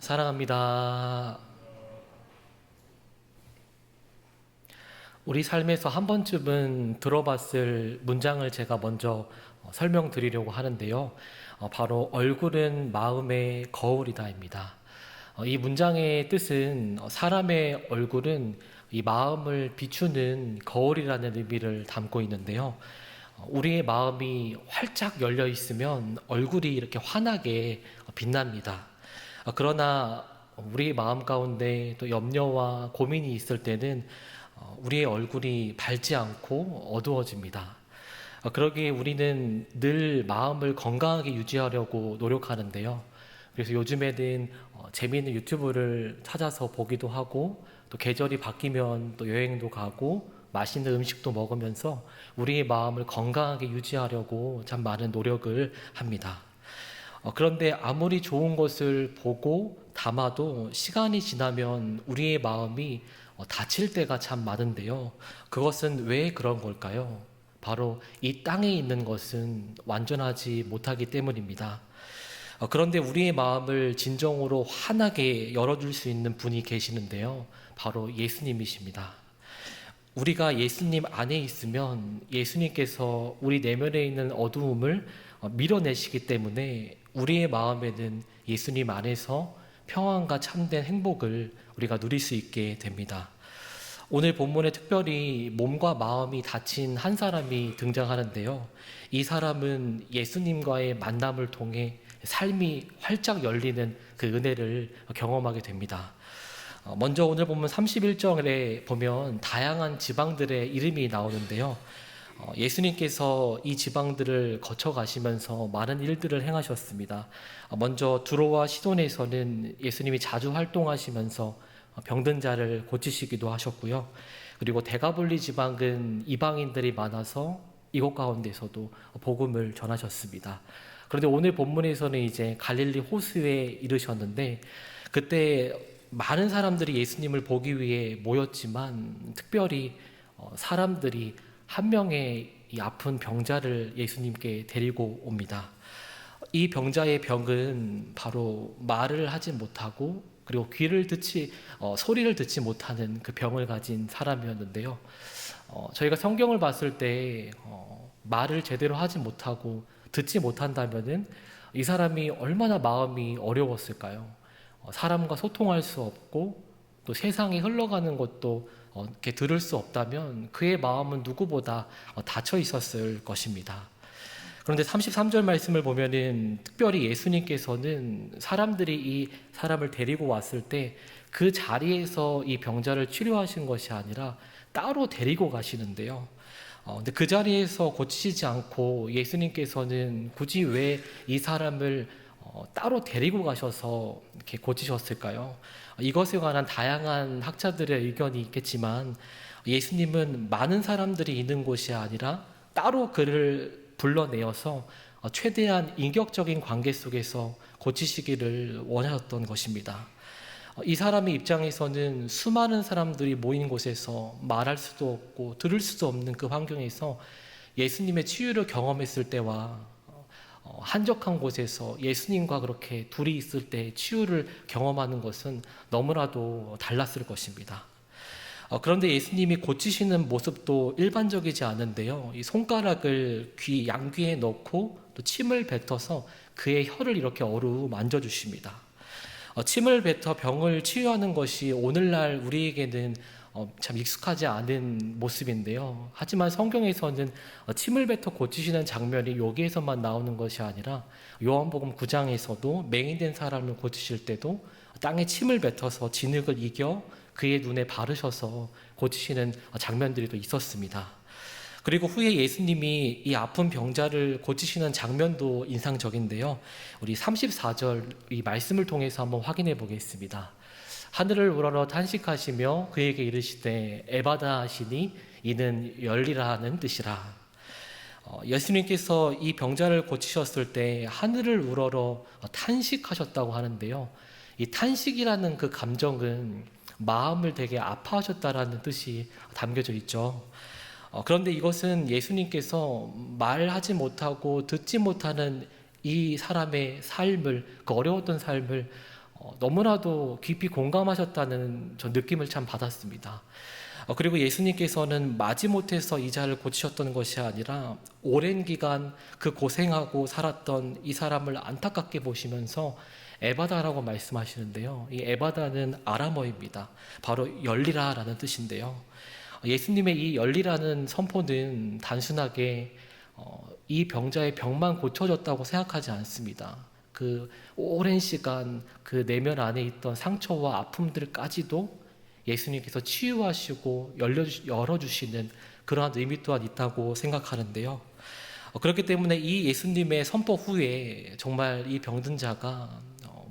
사랑합니다. 우리 삶에서 한 번쯤은 들어봤을 문장을 제가 먼저 설명드리려고 하는데요. 바로 얼굴은 마음의 거울이다입니다. 이 문장의 뜻은 사람의 얼굴은 이 마음을 비추는 거울이라는 의미를 담고 있는데요. 우리의 마음이 활짝 열려 있으면 얼굴이 이렇게 환하게 빛납니다. 그러나 우리 마음 가운데 또 염려와 고민이 있을 때는 우리의 얼굴이 밝지 않고 어두워집니다. 그러기에 우리는 늘 마음을 건강하게 유지하려고 노력하는데요. 그래서 요즘에는 재미있는 유튜브를 찾아서 보기도 하고, 또 계절이 바뀌면 또 여행도 가고 맛있는 음식도 먹으면서 우리의 마음을 건강하게 유지하려고 참 많은 노력을 합니다. 그런데 아무리 좋은 것을 보고 담아도 시간이 지나면 우리의 마음이 다칠 때가 참 많은데요. 그것은 왜 그런 걸까요? 바로 이 땅에 있는 것은 완전하지 못하기 때문입니다. 그런데 우리의 마음을 진정으로 환하게 열어줄 수 있는 분이 계시는데요. 바로 예수님이십니다. 우리가 예수님 안에 있으면 예수님께서 우리 내면에 있는 어두움을 밀어내시기 때문에 우리의 마음에는 예수님 안에서 평안과 참된 행복을 우리가 누릴 수 있게 됩니다. 오늘 본문에 특별히 몸과 마음이 다친 한 사람이 등장하는데요. 이 사람은 예수님과의 만남을 통해 삶이 활짝 열리는 그 은혜를 경험하게 됩니다. 먼저 오늘 보면 31절에 보면 다양한 지방들의 이름이 나오는데요. 예수님께서 이 지방들을 거쳐가시면서 많은 일들을 행하셨습니다. 먼저 두로와 시돈에서는 예수님이 자주 활동하시면서 병든 자를 고치시기도 하셨고요. 그리고 데가볼리 지방은 이방인들이 많아서 이곳 가운데서도 복음을 전하셨습니다. 그런데 오늘 본문에서는 이제 갈릴리 호수에 이르셨는데, 그때 많은 사람들이 예수님을 보기 위해 모였지만 특별히 사람들이 한 명의 이 아픈 병자를 예수님께 데리고 옵니다. 이 병자의 병은 바로 말을 하지 못하고 그리고 소리를 듣지 못하는 그 병을 가진 사람이었는데요. 저희가 성경을 봤을 때 말을 제대로 하지 못하고 듣지 못한다면은 이 사람이 얼마나 마음이 어려웠을까요? 사람과 소통할 수 없고 또 세상이 흘러가는 것도 이렇게 들을 수 없다면 그의 마음은 누구보다 닫혀 있었을 것입니다. 그런데 33절 말씀을 보면은 특별히 예수님께서는 사람들이 이 사람을 데리고 왔을 때 그 자리에서 이 병자를 치료하신 것이 아니라 따로 데리고 가시는데요. 근데 그 자리에서 고치시지 않고 예수님께서는 굳이 왜 이 사람을 따로 데리고 가셔서 이렇게 고치셨을까요? 이것에 관한 다양한 학자들의 의견이 있겠지만 예수님은 많은 사람들이 있는 곳이 아니라 따로 그를 불러내어서 최대한 인격적인 관계 속에서 고치시기를 원하셨던 것입니다. 이 사람의 입장에서는 수많은 사람들이 모인 곳에서 말할 수도 없고 들을 수도 없는 그 환경에서 예수님의 치유를 경험했을 때와 한적한 곳에서 예수님과 그렇게 둘이 있을 때 치유를 경험하는 것은 너무나도 달랐을 것입니다. 그런데 예수님이 고치시는 모습도 일반적이지 않은데요. 이 손가락을 양귀에 넣고 또 침을 뱉어서 그의 혀를 이렇게 어루만져 주십니다. 침을 뱉어 병을 치유하는 것이 오늘날 우리에게는 참 익숙하지 않은 모습인데요. 하지만 성경에서는 침을 뱉어 고치시는 장면이 여기에서만 나오는 것이 아니라 요한복음 9장에서도 맹인된 사람을 고치실 때도 땅에 침을 뱉어서 진흙을 이겨 그의 눈에 바르셔서 고치시는 장면들이 또 있었습니다. 그리고 후에 예수님이 이 아픈 병자를 고치시는 장면도 인상적인데요. 우리 34절 이 말씀을 통해서 한번 확인해 보겠습니다. 하늘을 우러러 탄식하시며 그에게 이르시되 에바다 하시니 이는 열리라 하는 뜻이라. 예수님께서 이 병자를 고치셨을 때 하늘을 우러러 탄식하셨다고 하는데요. 이 탄식이라는 그 감정은 마음을 되게 아파하셨다라는 뜻이 담겨져 있죠. 그런데 이것은 예수님께서 말하지 못하고 듣지 못하는 이 사람의 삶을, 그 어려웠던 삶을 너무나도 깊이 공감하셨다는 저 느낌을 참 받았습니다. 그리고 예수님께서는 마지못해서 이 자를 고치셨던 것이 아니라 오랜 기간 그 고생하고 살았던 이 사람을 안타깝게 보시면서 에바다라고 말씀하시는데요. 이 에바다는 아람어입니다. 바로 열리라라는 뜻인데요. 예수님의 이 열리라는 선포는 단순하게 이 병자의 병만 고쳐졌다고 생각하지 않습니다. 그 오랜 시간 그 내면 안에 있던 상처와 아픔들까지도 예수님께서 치유하시고 열어주시는 그러한 의미 또한 있다고 생각하는데요. 그렇기 때문에 이 예수님의 선포 후에 정말 이 병든 자가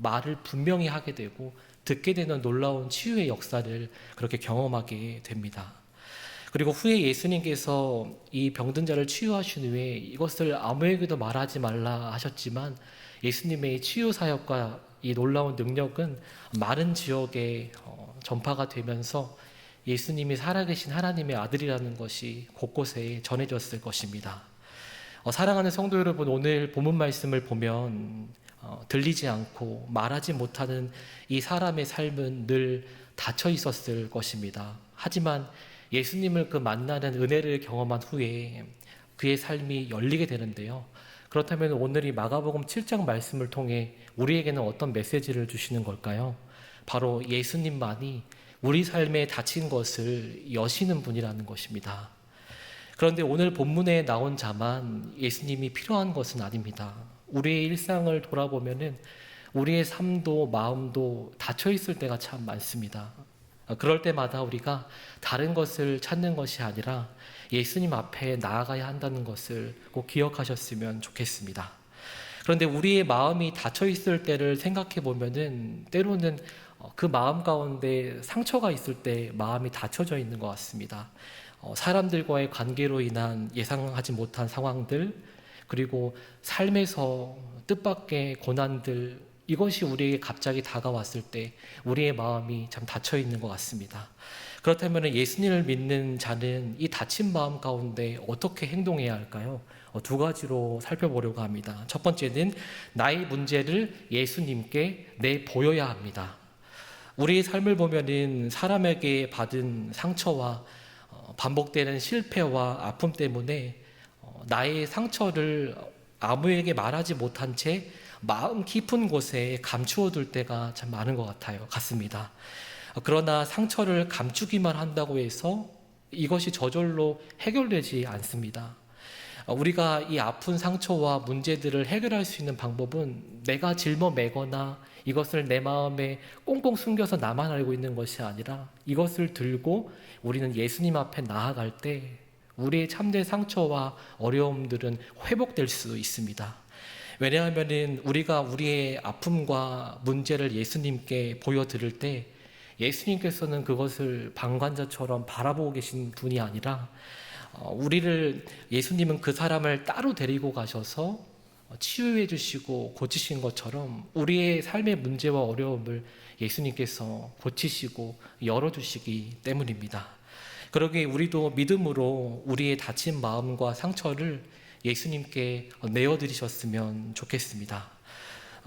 말을 분명히 하게 되고 듣게 되는 놀라운 치유의 역사를 그렇게 경험하게 됩니다. 그리고 후에 예수님께서 이 병든 자를 치유하신 후에 이것을 아무에게도 말하지 말라 하셨지만 예수님의 치유 사역과 이 놀라운 능력은 많은 지역에 전파가 되면서 예수님이 살아계신 하나님의 아들이라는 것이 곳곳에 전해졌을 것입니다. 사랑하는 성도 여러분, 오늘 본문 말씀을 보면 들리지 않고 말하지 못하는 이 사람의 삶은 늘 닫혀 있었을 것입니다. 하지만 예수님을 그 만나는 은혜를 경험한 후에 그의 삶이 열리게 되는데요. 그렇다면 오늘 이 마가복음 7장 말씀을 통해 우리에게는 어떤 메시지를 주시는 걸까요? 바로 예수님만이 우리 삶에 닫힌 것을 여시는 분이라는 것입니다. 그런데 오늘 본문에 나온 자만 예수님이 필요한 것은 아닙니다. 우리의 일상을 돌아보면은 우리의 삶도 마음도 닫혀 있을 때가 참 많습니다. 그럴 때마다 우리가 다른 것을 찾는 것이 아니라 예수님 앞에 나아가야 한다는 것을 꼭 기억하셨으면 좋겠습니다. 그런데 우리의 마음이 닫혀 있을 때를 생각해 보면은 때로는 그 마음 가운데 상처가 있을 때 마음이 닫혀져 있는 것 같습니다. 사람들과의 관계로 인한 예상하지 못한 상황들, 그리고 삶에서 뜻밖의 고난들, 이것이 우리에게 갑자기 다가왔을 때 우리의 마음이 참 닫혀 있는 것 같습니다. 그렇다면 예수님을 믿는 자는 이 닫힌 마음 가운데 어떻게 행동해야 할까요? 두 가지로 살펴보려고 합니다. 첫 번째는 나의 문제를 예수님께 내보여야 합니다. 우리의 삶을 보면은 사람에게 받은 상처와 반복되는 실패와 아픔 때문에 나의 상처를 아무에게 말하지 못한 채 마음 깊은 곳에 감추어 둘 때가 참 많은 것 같습니다. 그러나 상처를 감추기만 한다고 해서 이것이 저절로 해결되지 않습니다. 우리가 이 아픈 상처와 문제들을 해결할 수 있는 방법은 내가 짊어매거나 이것을 내 마음에 꽁꽁 숨겨서 나만 알고 있는 것이 아니라 이것을 들고 우리는 예수님 앞에 나아갈 때 우리의 참된 상처와 어려움들은 회복될 수 있습니다. 왜냐하면 우리가 우리의 아픔과 문제를 예수님께 보여드릴 때 예수님께서는 그것을 방관자처럼 바라보고 계신 분이 아니라 우리를 예수님은 그 사람을 따로 데리고 가셔서 치유해 주시고 고치신 것처럼 우리의 삶의 문제와 어려움을 예수님께서 고치시고 열어주시기 때문입니다. 그러기에 우리도 믿음으로 우리의 다친 마음과 상처를 예수님께 내어드리셨으면 좋겠습니다.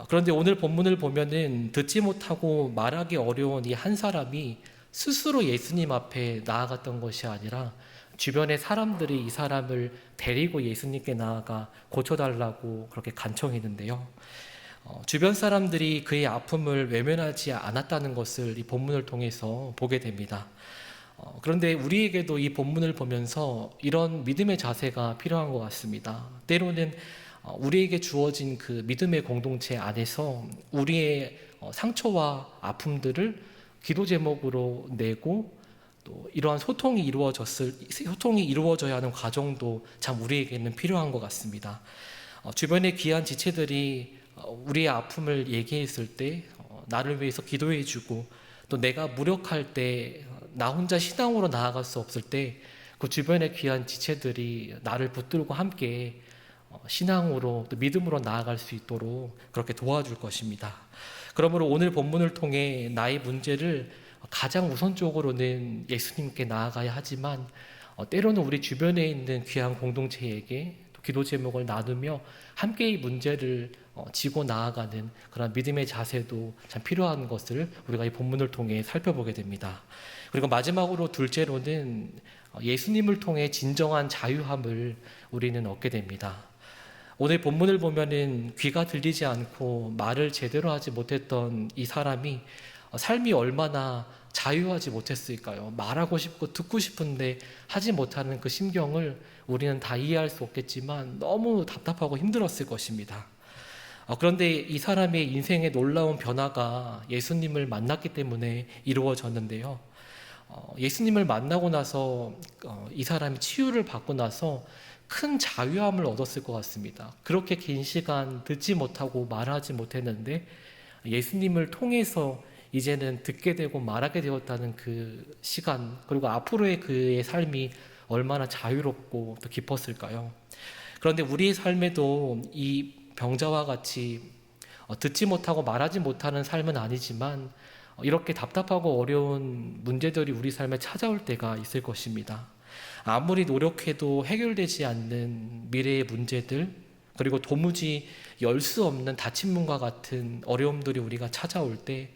그런데 오늘 본문을 보면은 듣지 못하고 말하기 어려운 이 한 사람이 스스로 예수님 앞에 나아갔던 것이 아니라 주변의 사람들이 이 사람을 데리고 예수님께 나아가 고쳐달라고 그렇게 간청했는데요. 주변 사람들이 그의 아픔을 외면하지 않았다는 것을 이 본문을 통해서 보게 됩니다. 그런데 우리에게도 이 본문을 보면서 이런 믿음의 자세가 필요한 것 같습니다. 때로는 우리에게 주어진 그 믿음의 공동체 안에서 우리의 상처와 아픔들을 기도 제목으로 내고 또 이러한 소통이 이루어져야 하는 과정도 참 우리에게는 필요한 것 같습니다. 주변의 귀한 지체들이 우리의 아픔을 얘기했을 때 나를 위해서 기도해주고 또 내가 무력할 때 나 혼자 신앙으로 나아갈 수 없을 때 그 주변의 귀한 지체들이 나를 붙들고 함께 신앙으로 또 믿음으로 나아갈 수 있도록 그렇게 도와줄 것입니다. 그러므로 오늘 본문을 통해 나의 문제를 가장 우선적으로는 예수님께 나아가야 하지만 때로는 우리 주변에 있는 귀한 공동체에게 또 기도 제목을 나누며 함께 이 문제를 지고 나아가는 그런 믿음의 자세도 참 필요한 것을 우리가 이 본문을 통해 살펴보게 됩니다. 그리고 마지막으로 둘째로는 예수님을 통해 진정한 자유함을 우리는 얻게 됩니다. 오늘 본문을 보면은 귀가 들리지 않고 말을 제대로 하지 못했던 이 사람이 삶이 얼마나 자유하지 못했을까요? 말하고 싶고 듣고 싶은데 하지 못하는 그 심경을 우리는 다 이해할 수 없겠지만 너무 답답하고 힘들었을 것입니다. 그런데 이 사람의 인생의 놀라운 변화가 예수님을 만났기 때문에 이루어졌는데요. 예수님을 만나고 나서 이 사람이 치유를 받고 나서 큰 자유함을 얻었을 것 같습니다. 그렇게 긴 시간 듣지 못하고 말하지 못했는데 예수님을 통해서 이제는 듣게 되고 말하게 되었다는 그 시간, 그리고 앞으로의 그의 삶이 얼마나 자유롭고 또 깊었을까요? 그런데 우리의 삶에도 이 병자와 같이 듣지 못하고 말하지 못하는 삶은 아니지만 이렇게 답답하고 어려운 문제들이 우리 삶에 찾아올 때가 있을 것입니다. 아무리 노력해도 해결되지 않는 미래의 문제들, 그리고 도무지 열 수 없는 닫힌 문과 같은 어려움들이 우리가 찾아올 때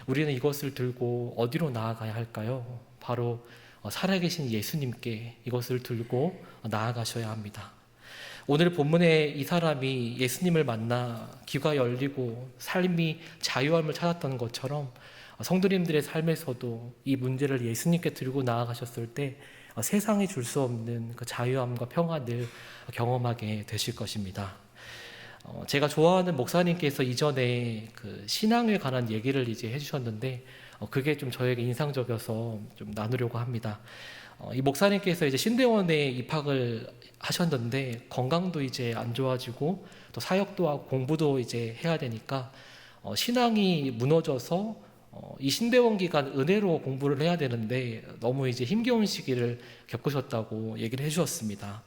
우리는 이것을 들고 어디로 나아가야 할까요? 바로 살아계신 예수님께 이것을 들고 나아가셔야 합니다. 오늘 본문에 이 사람이 예수님을 만나 귀가 열리고 삶이 자유함을 찾았던 것처럼 성도님들의 삶에서도 이 문제를 예수님께 들고 나아가셨을 때 세상이 줄 수 없는 그 자유함과 평안을 경험하게 되실 것입니다. 제가 좋아하는 목사님께서 이전에 그 신앙에 관한 얘기를 이제 해주셨는데 그게 좀 저에게 인상적이어서 좀 나누려고 합니다. 이 목사님께서 이제 신대원에 입학을 하셨는데 건강도 이제 안 좋아지고 또 사역도 하고 공부도 이제 해야 되니까 신앙이 무너져서 이 신대원 기간 은혜로 공부를 해야 되는데 너무 이제 힘겨운 시기를 겪으셨다고 얘기를 해주셨습니다.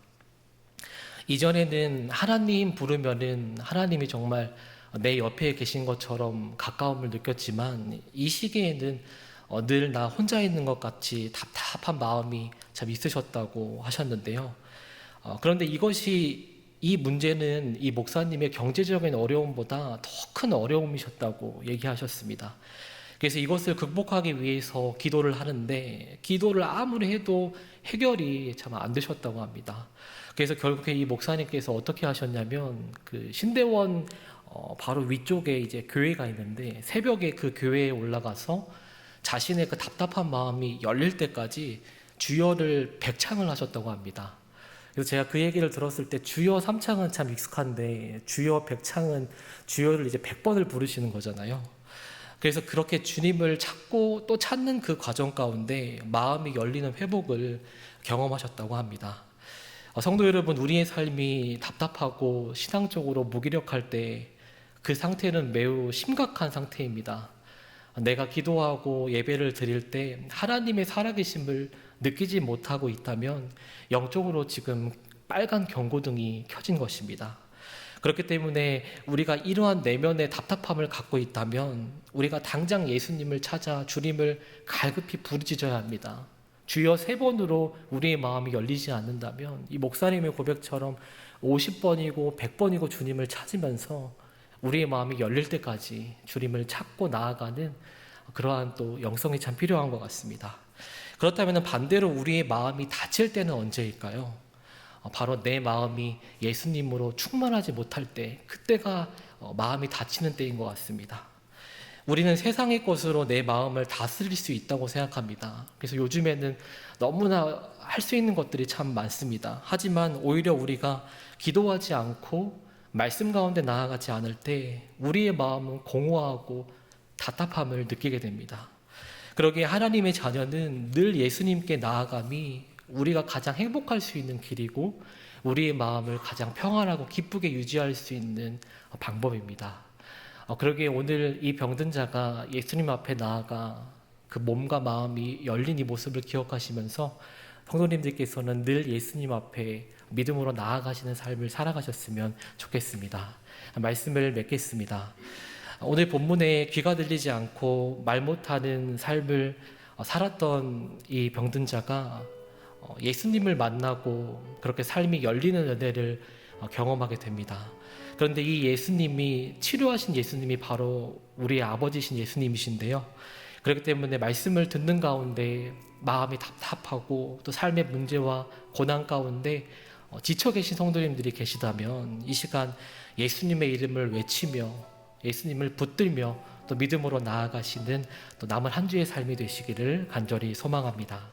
이전에는 하나님 부르면은 하나님이 정말 내 옆에 계신 것처럼 가까움을 느꼈지만 이 시기에는 늘 나 혼자 있는 것 같이 답답한 마음이 참 있으셨다고 하셨는데요. 그런데 이 문제는 이 목사님의 경제적인 어려움보다 더 큰 어려움이셨다고 얘기하셨습니다. 그래서 이것을 극복하기 위해서 기도를 하는데 기도를 아무리 해도 해결이 참 안 되셨다고 합니다. 그래서 결국에 이 목사님께서 어떻게 하셨냐면 그 신대원 바로 위쪽에 이제 교회가 있는데 새벽에 그 교회에 올라가서 자신의 그 답답한 마음이 열릴 때까지 주여를 100창을 하셨다고 합니다. 그래서 제가 그 얘기를 들었을 때 주여 3창은 참 익숙한데 주여 100창은 주여를 이제 100번을 부르시는 거잖아요. 그래서 그렇게 주님을 찾고 또 찾는 그 과정 가운데 마음이 열리는 회복을 경험하셨다고 합니다. 성도 여러분, 우리의 삶이 답답하고 신앙적으로 무기력할 때 그 상태는 매우 심각한 상태입니다. 내가 기도하고 예배를 드릴 때 하나님의 살아계심을 느끼지 못하고 있다면 영적으로 지금 빨간 경고등이 켜진 것입니다. 그렇기 때문에 우리가 이러한 내면의 답답함을 갖고 있다면 우리가 당장 예수님을 찾아 주님을 갈급히 부르짖어야 합니다. 주여 3번으로 우리의 마음이 열리지 않는다면 이 목사님의 고백처럼 50번이고 100번이고 주님을 찾으면서 우리의 마음이 열릴 때까지 주님을 찾고 나아가는 그러한 또 영성이 참 필요한 것 같습니다. 그렇다면 반대로 우리의 마음이 닫힐 때는 언제일까요? 바로 내 마음이 예수님으로 충만하지 못할 때, 그때가 마음이 닫히는 때인 것 같습니다. 우리는 세상의 것으로 내 마음을 다스릴 수 있다고 생각합니다. 그래서 요즘에는 너무나 할 수 있는 것들이 참 많습니다. 하지만 오히려 우리가 기도하지 않고 말씀 가운데 나아가지 않을 때 우리의 마음은 공허하고 답답함을 느끼게 됩니다. 그러기에 하나님의 자녀는 늘 예수님께 나아감이 우리가 가장 행복할 수 있는 길이고 우리의 마음을 가장 평안하고 기쁘게 유지할 수 있는 방법입니다. 그러기에 오늘 이 병든 자가 예수님 앞에 나아가 그 몸과 마음이 열린 이 모습을 기억하시면서 성도님들께서는 늘 예수님 앞에 믿음으로 나아가시는 삶을 살아가셨으면 좋겠습니다. 말씀을 맺겠습니다. 오늘 본문에 귀가 들리지 않고 말 못하는 삶을 살았던 이 병든 자가 예수님을 만나고 그렇게 삶이 열리는 은혜를 경험하게 됩니다. 그런데 이 예수님이 치료하신 예수님이 바로 우리의 아버지신 예수님이신데요. 그렇기 때문에 말씀을 듣는 가운데 마음이 답답하고 또 삶의 문제와 고난 가운데 지쳐 계신 성도님들이 계시다면 이 시간 예수님의 이름을 외치며 예수님을 붙들며 또 믿음으로 나아가시는 또 남은 한 주의 삶이 되시기를 간절히 소망합니다.